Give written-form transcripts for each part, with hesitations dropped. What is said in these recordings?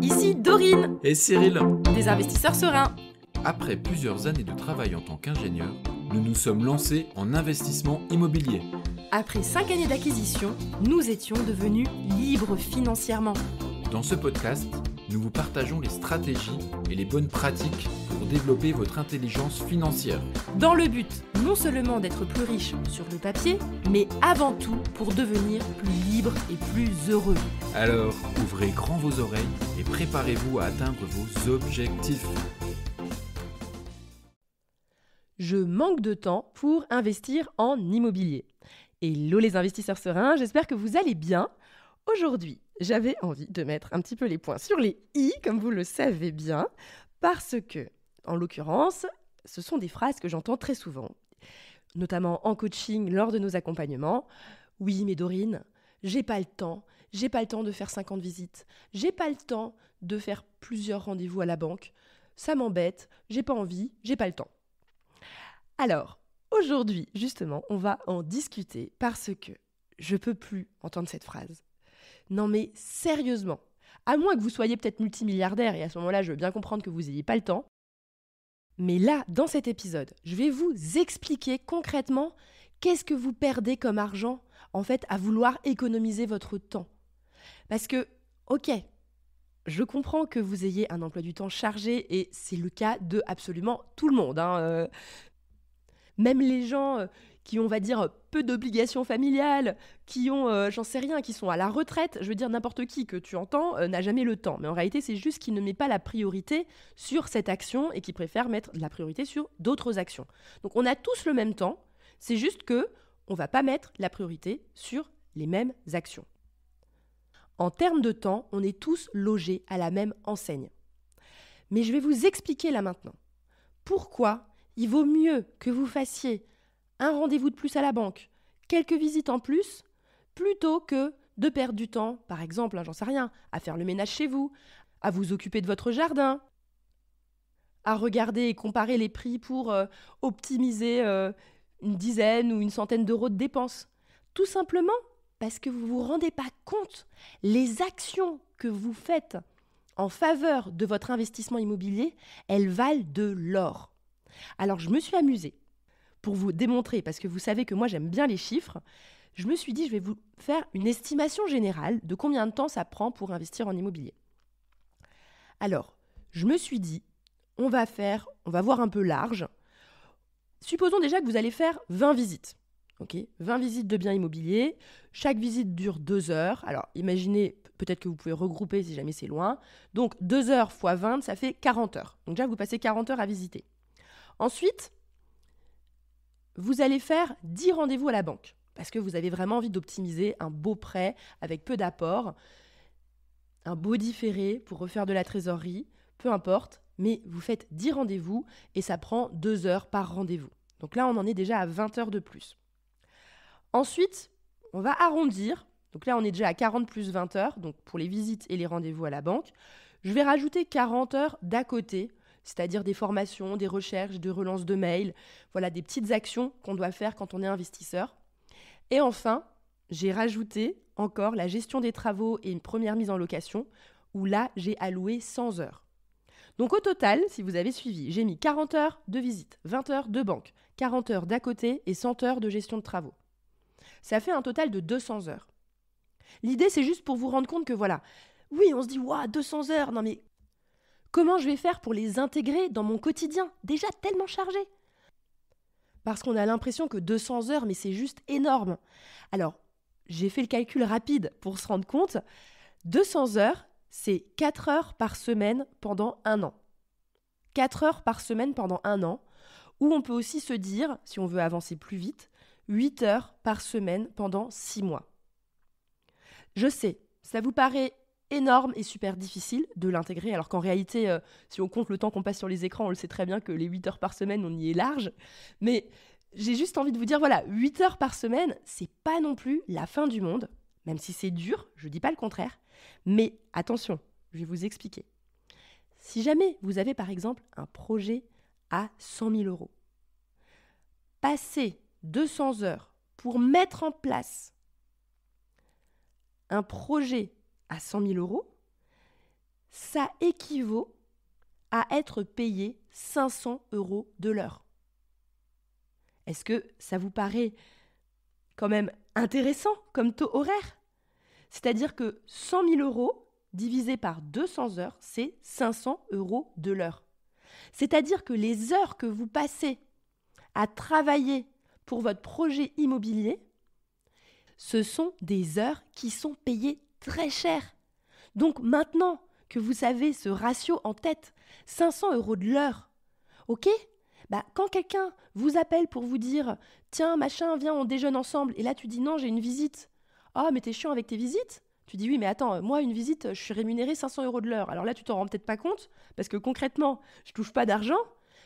ici Dorine, Et Cyril, des investisseurs sereins. après plusieurs années de travail en tant qu'ingénieur, nous nous sommes lancés en investissement immobilier. Après 5 années d'acquisition, nous étions devenus libres financièrement. Dans ce podcast, nous vous partageons les stratégies et les bonnes pratiques pour développer votre intelligence financière. Dans le but non seulement d'être plus riche sur le papier, mais avant tout pour devenir plus libre et plus heureux. Alors, ouvrez grand vos oreilles et préparez-vous à atteindre vos objectifs. Je manque de temps pour investir en immobilier. Hello les investisseurs sereins, j'espère que vous allez bien. Aujourd'hui, j'avais envie de mettre un petit peu les points sur les i, comme vous le savez bien, parce que, en l'occurrence, ce sont des phrases que j'entends très souvent, notamment en coaching lors de nos accompagnements. Oui, mais Dorine, j'ai pas le temps de faire 50 visites, j'ai pas le temps de faire plusieurs rendez-vous à la banque, ça m'embête, j'ai pas envie, j'ai pas le temps. Alors, aujourd'hui, justement, on va en discuter parce que je peux plus entendre cette phrase. Non mais sérieusement, à moins que vous soyez peut-être multimilliardaire et à ce moment-là, je veux bien comprendre que vous n'ayez pas le temps. Mais là, dans cet épisode, je vais vous expliquer concrètement qu'est-ce que vous perdez comme argent, en fait, à vouloir économiser votre temps. Parce que, ok, je comprends que vous ayez un emploi du temps chargé et c'est le cas de absolument tout le monde, Même les gens qui ont, on va dire, peu d'obligations familiales, qui ont, j'en sais rien, qui sont à la retraite, je veux dire n'importe qui que tu entends n'a jamais le temps. Mais en réalité, c'est juste qu'il ne met pas la priorité sur cette action et qui préfère mettre la priorité sur d'autres actions. Donc on a tous le même temps, c'est juste que on va pas mettre la priorité sur les mêmes actions. En termes de temps, on est tous logés à la même enseigne. Mais je vais vous expliquer là maintenant pourquoi il vaut mieux que vous fassiez un rendez-vous de plus à la banque, quelques visites en plus, plutôt que de perdre du temps, par exemple, j'en sais rien, à faire le ménage chez vous, à vous occuper de votre jardin, à regarder et comparer les prix pour optimiser une dizaine ou une centaine d'euros de dépenses. Tout simplement parce que vous ne vous rendez pas compte, les actions que vous faites en faveur de votre investissement immobilier, elles valent de l'or. Alors, je me suis amusée pour vous démontrer, parce que vous savez que moi, j'aime bien les chiffres. Je me suis dit, je vais vous faire une estimation générale de combien de temps ça prend pour investir en immobilier. Alors, je me suis dit, on va voir un peu large. Supposons déjà que vous allez faire 20 visites. Ok, 20 visites de biens immobiliers. Chaque visite dure 2 heures. Alors, imaginez, peut-être que vous pouvez regrouper si jamais c'est loin. Donc, 2 heures x 20, ça fait 40 heures. Donc déjà, vous passez 40 heures à visiter. Ensuite, vous allez faire 10 rendez-vous à la banque parce que vous avez vraiment envie d'optimiser un beau prêt avec peu d'apports, un beau différé pour refaire de la trésorerie, peu importe, mais vous faites 10 rendez-vous et ça prend 2 heures par rendez-vous. Donc là, on en est déjà à 20 heures de plus. Ensuite, on va arrondir. Donc là, on est déjà à 40 plus 20 heures, donc pour les visites et les rendez-vous à la banque. Je vais rajouter 40 heures d'à côté, c'est-à-dire des formations, des recherches, des relances de mails, voilà, des petites actions qu'on doit faire quand on est investisseur. Et enfin, j'ai rajouté encore la gestion des travaux et une première mise en location, où là, j'ai alloué 100 heures. Donc au total, si vous avez suivi, j'ai mis 40 heures de visite, 20 heures de banque, 40 heures d'à côté et 100 heures de gestion de travaux. Ça fait un total de 200 heures. L'idée, c'est juste pour vous rendre compte que voilà, oui, on se dit, waouh, 200 heures, non mais comment je vais faire pour les intégrer dans mon quotidien, déjà tellement chargé? Parce qu'on a l'impression que 200 heures, mais c'est juste énorme. Alors, j'ai fait le calcul rapide pour se rendre compte. 200 heures, c'est 4 heures par semaine pendant 1 an. 4 heures par semaine pendant 1 an, ou on peut aussi se dire, si on veut avancer plus vite, 8 heures par semaine pendant 6 mois. Je sais, ça vous paraît énorme et super difficile de l'intégrer, alors qu'en réalité, si on compte le temps qu'on passe sur les écrans, on le sait très bien que les 8 heures par semaine, on y est large. Mais j'ai juste envie de vous dire, voilà, 8 heures par semaine, c'est pas non plus la fin du monde, même si c'est dur, je dis pas le contraire. Mais attention, je vais vous expliquer. Si jamais vous avez par exemple un projet à 100 000 euros, passer 200 heures pour mettre en place un projet à 100 000 euros, ça équivaut à être payé 500 € de l'heure. Est-ce que ça vous paraît quand même intéressant comme taux horaire? C'est-à-dire que 100 000 € divisé par 200 heures, c'est 500 € de l'heure. C'est-à-dire que les heures que vous passez à travailler pour votre projet immobilier, ce sont des heures qui sont payées très cher. Donc maintenant que vous savez ce ratio en tête, 500 € de l'heure, ok ? Quand quelqu'un vous appelle pour vous dire « Tiens, machin, viens, on déjeune ensemble » et là tu dis « Non, j'ai une visite ». « Ah, mais t'es chiant avec tes visites ?» Tu dis « Oui, mais attends, moi, une visite, je suis rémunérée 500 € de l'heure. » Alors là, tu t'en rends peut-être pas compte parce que concrètement, je touche pas d'argent,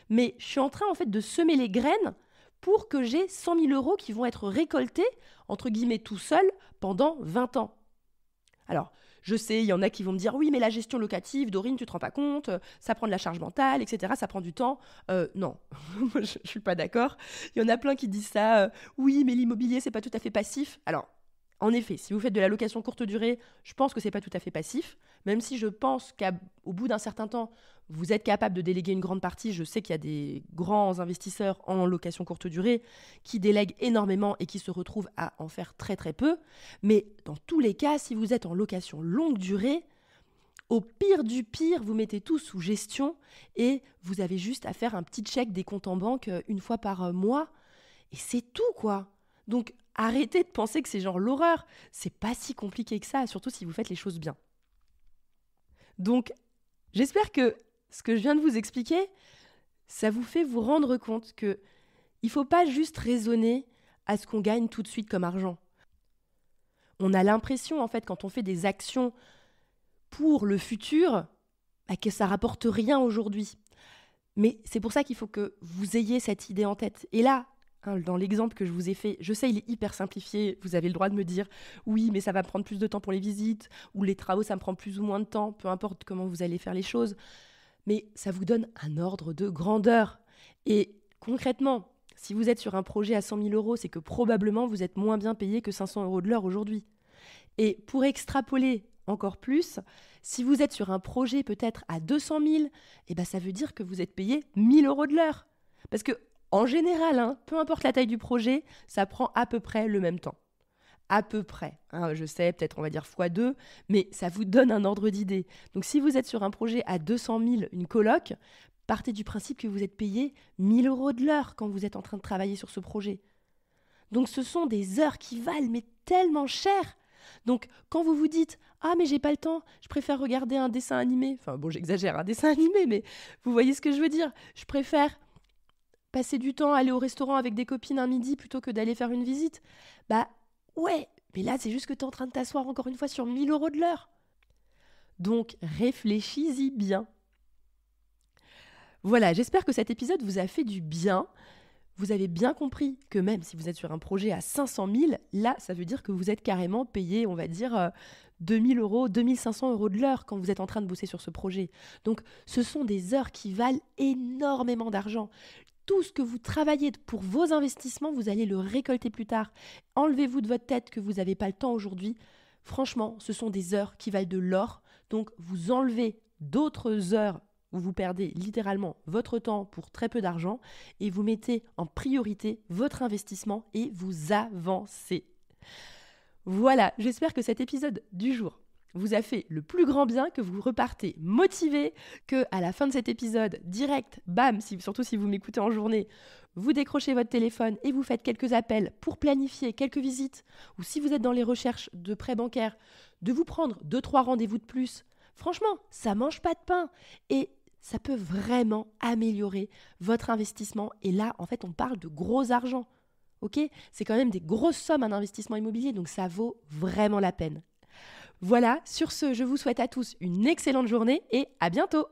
mais je suis en train en fait de semer les graines pour que j'ai 100 000 € qui vont être récoltés, entre guillemets, tout seul pendant 20 ans. Alors, je sais, il y en a qui vont me dire « Oui, mais la gestion locative, Dorine, tu te rends pas compte, ça prend de la charge mentale, etc. Ça prend du temps. » Non, moi, je suis pas d'accord. Il y en a plein qui disent ça. Oui, mais l'immobilier, c'est pas tout à fait passif. » Alors, en effet, si vous faites de la location courte durée, je pense que c'est pas tout à fait passif. Même si je pense qu'au bout d'un certain temps, vous êtes capable de déléguer une grande partie. Je sais qu'il y a des grands investisseurs en location courte durée qui délèguent énormément et qui se retrouvent à en faire très très peu. Mais dans tous les cas, si vous êtes en location longue durée, au pire du pire, vous mettez tout sous gestion et vous avez juste à faire un petit check des comptes en banque une fois par mois. Et c'est tout, quoi. Donc, arrêtez de penser que c'est genre l'horreur. C'est pas si compliqué que ça, surtout si vous faites les choses bien. Donc, j'espère que ce que je viens de vous expliquer, ça vous fait vous rendre compte qu'il ne faut pas juste raisonner à ce qu'on gagne tout de suite comme argent. On a l'impression, en fait, quand on fait des actions pour le futur, que ça rapporte rien aujourd'hui. Mais c'est pour ça qu'il faut que vous ayez cette idée en tête. Et là, dans l'exemple que je vous ai fait, je sais, il est hyper simplifié. Vous avez le droit de me dire « Oui, mais ça va prendre plus de temps pour les visites » ou « Les travaux, ça me prend plus ou moins de temps », peu importe comment vous allez faire les choses. Mais ça vous donne un ordre de grandeur. Et concrètement, si vous êtes sur un projet à 100 000 €, c'est que probablement vous êtes moins bien payé que 500 € de l'heure aujourd'hui. Et pour extrapoler encore plus, si vous êtes sur un projet peut-être à 200 000, ça veut dire que vous êtes payé 1 000 € de l'heure. Parce que en général, peu importe la taille du projet, ça prend à peu près le même temps. À peu près. Je sais, peut-être on va dire x2, mais ça vous donne un ordre d'idée. Donc si vous êtes sur un projet à 200 000, une coloc, partez du principe que vous êtes payé 1 000 € de l'heure quand vous êtes en train de travailler sur ce projet. Donc ce sont des heures qui valent mais tellement cher. Donc quand vous vous dites « Ah mais j'ai pas le temps, je préfère regarder un dessin animé », enfin bon j'exagère, un dessin animé, mais vous voyez ce que je veux dire. Je préfère passer du temps à aller au restaurant avec des copines un midi plutôt que d'aller faire une visite. Ouais, mais là c'est juste que tu es en train de t'asseoir encore une fois sur 1 000 € de l'heure. Donc réfléchis-y bien. Voilà, j'espère que cet épisode vous a fait du bien. Vous avez bien compris que même si vous êtes sur un projet à 500 000, là, ça veut dire que vous êtes carrément payé, on va dire, 2 000 €, 2 500 € de l'heure quand vous êtes en train de bosser sur ce projet. Donc, ce sont des heures qui valent énormément d'argent. Tout ce que vous travaillez pour vos investissements, vous allez le récolter plus tard. Enlevez-vous de votre tête que vous n'avez pas le temps aujourd'hui. Franchement, ce sont des heures qui valent de l'or. Donc, vous enlevez d'autres heures où vous perdez littéralement votre temps pour très peu d'argent et vous mettez en priorité votre investissement et vous avancez. Voilà, j'espère que cet épisode du jour vous a fait le plus grand bien, que vous repartez motivé, que à la fin de cet épisode, direct, bam, surtout si vous m'écoutez en journée, vous décrochez votre téléphone et vous faites quelques appels pour planifier quelques visites, ou si vous êtes dans les recherches de prêts bancaires, de vous prendre 2-3 rendez-vous de plus. Franchement, ça mange pas de pain et ça peut vraiment améliorer votre investissement. Et là, en fait, on parle de gros argent. Ok ? C'est quand même des grosses sommes un investissement immobilier, donc ça vaut vraiment la peine. Voilà, sur ce, je vous souhaite à tous une excellente journée et à bientôt.